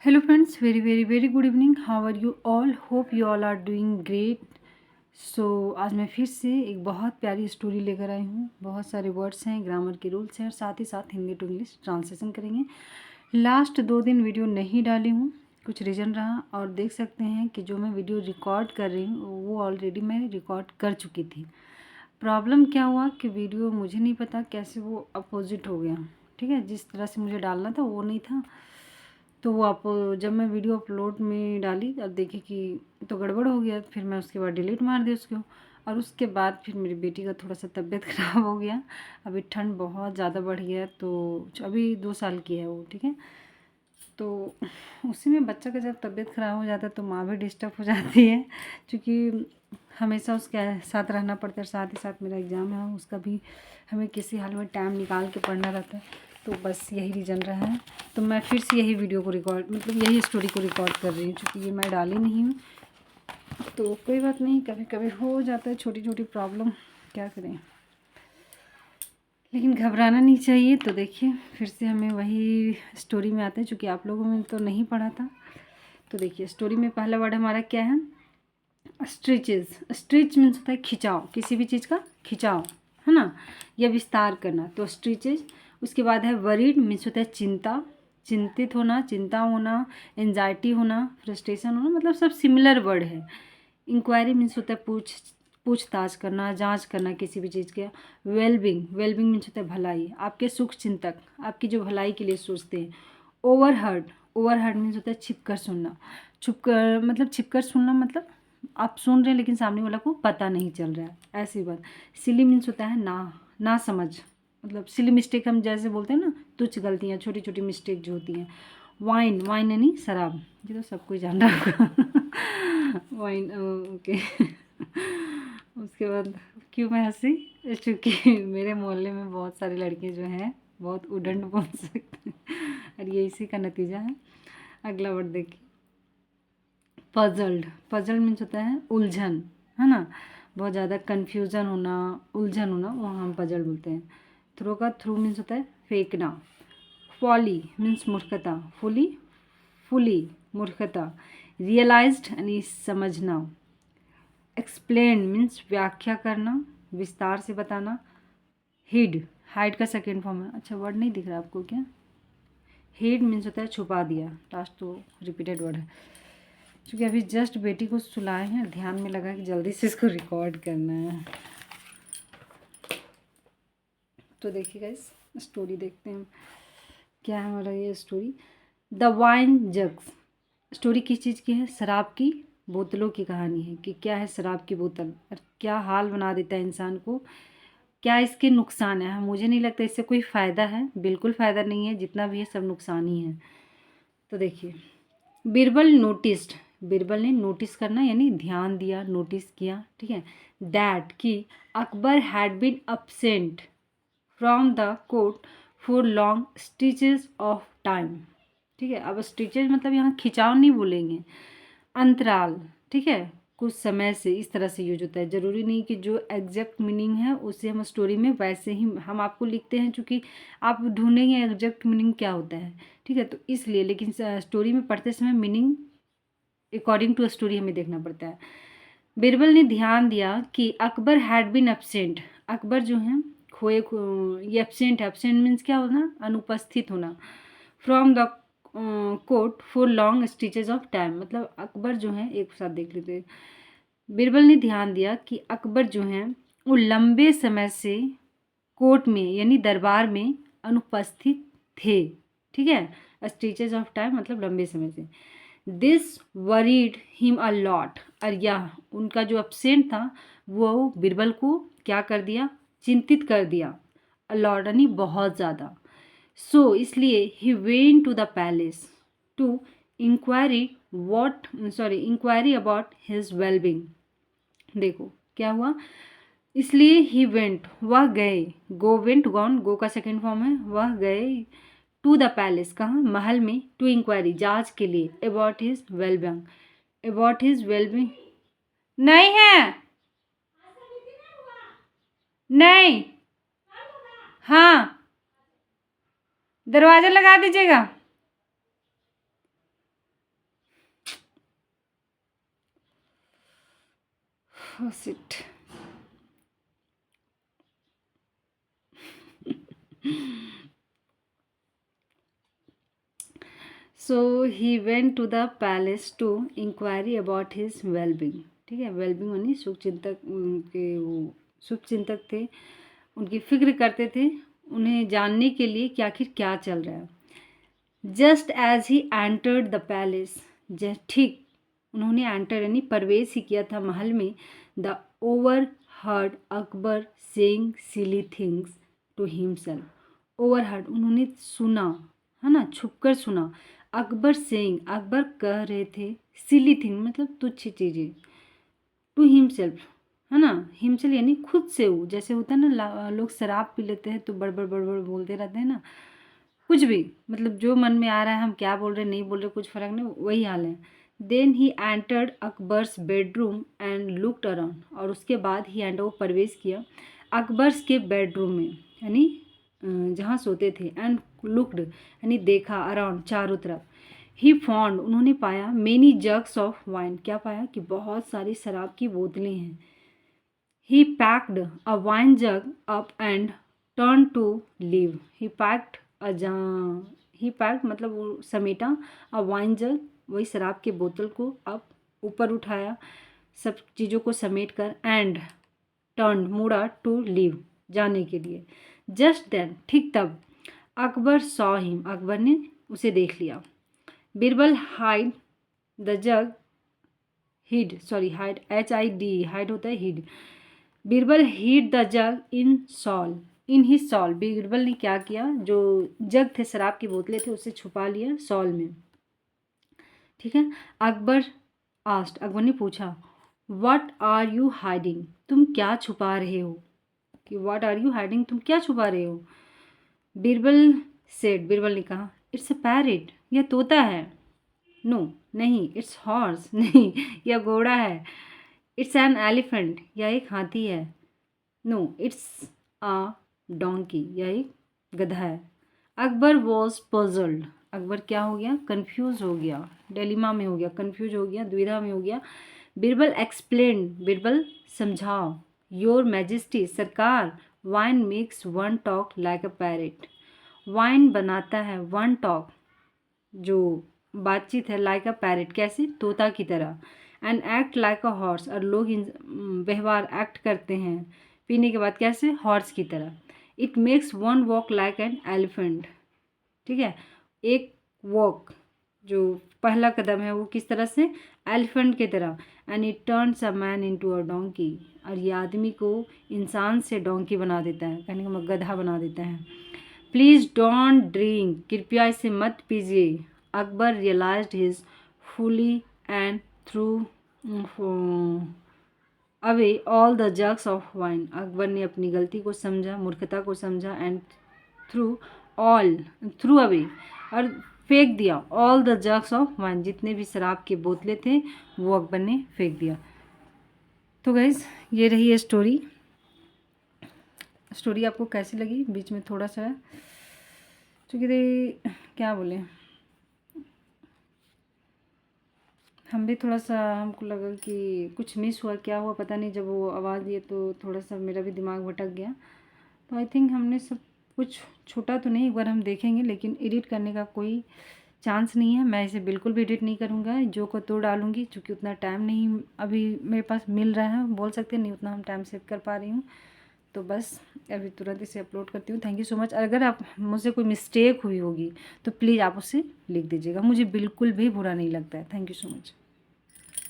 Hello friends, very good evening. How are you all? Hope you all are doing great. आज मैं फिर से एक बहुत प्यारी स्टोरी लेकर आई हूँ। बहुत सारे वर्ड्स हैं, ग्रामर के रूल्स हैं और साथ ही साथ हिंदी टू इंग्लिश ट्रांसलेशन करेंगे। लास्ट 2 दिन वीडियो नहीं डाली हूँ, कुछ रीज़न रहा। और देख सकते हैं कि जो मैं वीडियो रिकॉर्ड कर रही हूँ वो ऑलरेडी मैं रिकॉर्ड कर चुकी थी। प्रॉब्लम क्या हुआ कि वीडियो मुझे नहीं पता कैसे वो अपोजिट हो गया। ठीक है, जिस तरह से मुझे डालना था वो नहीं था। तो वो आप जब मैं वीडियो अपलोड में डाली अब देखी कि तो गड़बड़ हो गया। फिर मैं उसके बाद डिलीट मार दी उसको। और उसके बाद फिर मेरी बेटी का थोड़ा सा तबीयत ख़राब हो गया। अभी ठंड बहुत ज़्यादा बढ़ गया, तो अभी 2 साल की है वो। ठीक है, तो उसी में बच्चा का जब तबीयत ख़राब हो जाता है तो माँ भी डिस्टर्ब हो जाती है, क्योंकि हमेशा उसके साथ रहना पड़ता है। साथ ही साथ मेरा एग्ज़ाम है, उसका भी हमें किसी हाल में टाइम निकाल के पढ़ना रहता है। तो बस यही रीज़न रहा है। तो मैं फिर से यही वीडियो को रिकॉर्ड यही स्टोरी को रिकॉर्ड कर रही हूँ, क्योंकि ये मैं डाली नहीं हूँ। तो कोई बात नहीं, कभी कभी हो जाता है छोटी छोटी प्रॉब्लम, क्या करें। लेकिन घबराना नहीं चाहिए। तो देखिए फिर से हमें वही स्टोरी में आते हैं, चूँकि आप लोगों में तो नहीं पढ़ा था। तो देखिए स्टोरी में पहला वर्ड हमारा क्या है? स्ट्रिचेस। स्ट्रिच मीन्स होता है खिंचाव, किसी भी चीज़ का खिंचाव, है ना, या विस्तार करना। तो स्ट्रिचेस। उसके बाद है वरीड मीन्स होता है चिंता, चिंतित होना, चिंता होना, एंजाइटी होना, फ्रस्ट्रेशन होना, मतलब सब सिमिलर वर्ड है। इंक्वायरी मीन्स होता है पूछताछ करना, जांच करना किसी भी चीज़ के। वेलबिंग, वेलबिंग मीन्स होता है भलाई, आपके सुख चिंतक आपकी जो भलाई के लिए सोचते हैं। ओवरहर्ड, ओवरहर्ड मीन्स होता है छिप कर सुनना। छुप कर मतलब छिप कर सुनना, मतलब आप सुन रहे हैं लेकिन सामने वाला को पता नहीं चल रहा है, ऐसी बात। सिली मीन्स होता है ना समझ, मतलब सिली मिस्टेक हम जैसे बोलते हैं ना, तुच्छ गलतियाँ, छोटी छोटी मिस्टेक जो होती हैं। वाइन, वाइन यानी शराब, ये तो सब कोई जान रहा होगा। Wine, okay. उसके बाद क्यों मैं हंसी, क्योंकि मेरे मोहल्ले में बहुत सारी लड़कियां जो हैं बहुत उड़न बोल सकते हैं, और ये इसी का नतीजा है। अगला वर्ड देखिए, पजल्ड। पजल्ड मीन्स होता है उलझन, है ना, बहुत ज़्यादा कन्फ्यूज़न होना, उलझन होना, वो हम पजल बोलते हैं। थ्रो का थ्रू मीन्स होता है फेंकना। फॉली मीन्स मूर्खता, फुली फुली मूर्खता। रियलाइज्ड यानी समझना। एक्सप्लेन मीन्स व्याख्या करना, विस्तार से बताना। हिड, हाइड का सेकेंड फॉर्म है। अच्छा वर्ड नहीं दिख रहा आपको क्या? हिड मीन्स होता है छुपा दिया। लास्ट तो रिपीटेड वर्ड है। क्योंकि अभी जस्ट बेटी को सुलाए हैं, ध्यान में लगा कि जल्दी से इसको रिकॉर्ड करना है। तो देखिए गाइस स्टोरी देखते हैं क्या है हमारा ये story. The wine jugs. Story किस चीज़ की है? शराब की बोतलों की कहानी है कि क्या है शराब की बोतल और क्या हाल बना देता है इंसान को, क्या इसके नुकसान है। मुझे नहीं लगता इससे कोई फ़ायदा है, बिल्कुल फ़ायदा नहीं है, जितना भी है सब नुकसान ही है। तो देखिए, बीरबल नोटिस्ड, बीरबल ने नोटिस करना यानी ध्यान दिया, नोटिस किया। ठीक है, दैट कि Akbar had been absent from the court for long stitches of time. ठीक है, अब स्टिचेस मतलब यहाँ खिंचाव नहीं बोलेंगे, अंतराल। ठीक है, कुछ समय से, इस तरह से यूज होता है। ज़रूरी नहीं कि जो एग्जैक्ट मीनिंग है उसे हम स्टोरी में वैसे ही हम आपको लिखते हैं, क्योंकि आप ढूंढेंगे एग्जैक्ट मीनिंग क्या होता है। ठीक है, तो इसलिए, लेकिन स्टोरी में पढ़ते समय मीनिंग अकॉर्डिंग टू स्टोरी हमें देखना पड़ता है। बीरबल ने ध्यान दिया कि Akbar had been absent, Akbar जो हैं ये एब्सेंट है। एब्सेंट मीन्स क्या होना? अनुपस्थित होना। From the court for long stitches of time, मतलब अकबर जो हैं, एक साथ देख लेते हैं। बीरबल ने ध्यान दिया कि अकबर जो हैं वो लंबे समय से कोर्ट में यानी दरबार में अनुपस्थित थे। ठीक है, स्टिचेज ऑफ टाइम मतलब लंबे समय से। This worried him a lot, और यह उनका जो एब्सेंट था वो बीरबल को क्या कर दिया? चिंतित कर दिया। अ लॉट यानी बहुत ज़्यादा। सो इसलिए he went to the palace to inquiry about his wellbeing. देखो क्या हुआ, इसलिए ही वेंट वह गए, गो वेंट गॉन, गो का सेकेंड फॉर्म है, वह गए टू द पैलेस, कहाँ? महल में। टू इंक्वायरी जांच के लिए, about his wellbeing, about his wellbeing. नहीं है, नहीं, हाँ, दरवाज़ा लगा दीजिएगा। Oh shit. So he went to the palace to inquiry about his well-being. ठीक है, well-being यानी शुभचिंतक, उनके वो शुभचिंतक थे, उनकी फिक्र करते थे, उन्हें जानने के लिए कि आखिर क्या चल रहा है। Just as he entered the palace, ठीक उन्होंने एंटर यानी प्रवेश ही किया था महल में, the overheard Akbar saying silly things to himself. Overheard उन्होंने सुना, है ना, छुपकर सुना। अकबर सेइंग अकबर कह रहे थे, सिली थिंग मतलब तुच्छ चीज़ें, टू हिमसेल्फ, है ना, हिमसेल्फ यानी खुद से। वो जैसे होता है ना, लोग शराब पी लेते हैं तो बड़बड़ बड़बड़ बोलते रहते हैं ना, कुछ भी मतलब जो मन में आ रहा है, हम क्या बोल रहे नहीं बोल रहे कुछ फ़र्क नहीं, वही हाल है। Then he entered Akbar's bedroom and looked around, और उसके बाद ही एंड वो प्रवेश किया अकबर्स के बेडरूम में, यानी जहाँ सोते थे, एंड लुक्ड यानी देखा, अराउंड चारों तरफ। ही फाउंड उन्होंने पाया, मेनी जग्स ऑफ वाइन, क्या पाया कि बहुत सारी शराब की बोतलें हैं। He packed a wine jug up and turn to leave. He packed मतलब वो समेटा, अ वाइन जग वही शराब के बोतल को अब ऊपर उठाया, सब चीज़ों को समेट कर, एंड टर्न मुड़ा, टू लीव जाने के लिए। जस्ट देन ठीक तब, अकबर सॉ हिम अकबर ने उसे देख लिया। Birbal hide the jug hid HID hide होता है hid. Birbal hid the jug in his shawl. Birbal ने क्या किया, जो जग थे शराब की बोतलें थे उसे छुपा लिया सॉल में। ठीक है। अकबर आस्ट अकबर ने पूछा, व्हाट आर यू हाइडिंग, तुम क्या छुपा रहे हो, कि व्हाट आर यू हाइडिंग तुम क्या छुपा रहे हो। बीरबल सेड बीरबल ने कहा, इट्स अ पैरेट, यह तोता है। नो नहीं, इट्स हॉर्स नहीं, यह घोड़ा है। इट्स एन एलिफेंट, यह एक हाथी है। नो इट्स अ डोंकी, यह एक गधा है। अकबर वॉज पजल्ड अकबर क्या हो गया, कन्फ्यूज हो गया, डिलेमा में हो गया, कन्फ्यूज हो गया, दुविधा में हो गया। बीरबल एक्सप्लेन बीरबल समझाओ, योर मैजेस्टी सरकार, wine makes one talk like अ पैरेट, वाइन बनाता है वन टॉक जो बातचीत है, लाइक अ पैरेट कैसे, तोता की तरह, and act like a horse और लोग व्यवहार एक्ट करते हैं पीने के बाद कैसे, हॉर्स की तरह। It makes one walk like an elephant, ठीक है, एक वॉक जो पहला कदम है वो किस तरह से, एलिफेंट की तरह। And it turns a man into a donkey, और ये आदमी को इंसान से डोंकी बना देता है, कहने का मतलब गधा बना देता है। प्लीज़ डोंट ड्रिंक, कृपया इसे मत पीजिए। Akbar realised his folly and threw away all the jugs of wine, Akbar ने अपनी गलती को समझा, मूर्खता को समझा, एंड थ्रू अवे और फेंक दिया, all the jugs of wine जितने भी शराब की बोतलें थे वो अकबर ने फेंक दिया। तो गाइज ये रही है स्टोरी आपको कैसी लगी, बीच में थोड़ा सा चूँकि क्या बोले, हम भी थोड़ा सा हमको लगा कि कुछ मिस हुआ, क्या हुआ पता नहीं, जब वो आवाज़ दिए तो थोड़ा सा मेरा भी दिमाग भटक गया। तो आई थिंक हमने सब कुछ छूटा तो नहीं, एक बार हम देखेंगे, लेकिन एडिट करने का कोई चांस नहीं है, मैं इसे बिल्कुल भी एडिट नहीं करूँगा, जो को तो डालूँगी, क्योंकि उतना टाइम नहीं अभी मेरे पास मिल रहा है, बोल सकते नहीं उतना हम टाइम सेव कर पा रही हूँ। तो बस अभी तुरंत इसे अपलोड करती हूँ। Thank you so much. अगर आप मुझसे कोई मिस्टेक हुई होगी तो प्लीज़ आप उसे लिख दीजिएगा, मुझे बिल्कुल भी बुरा नहीं लगता है। Thank you so much.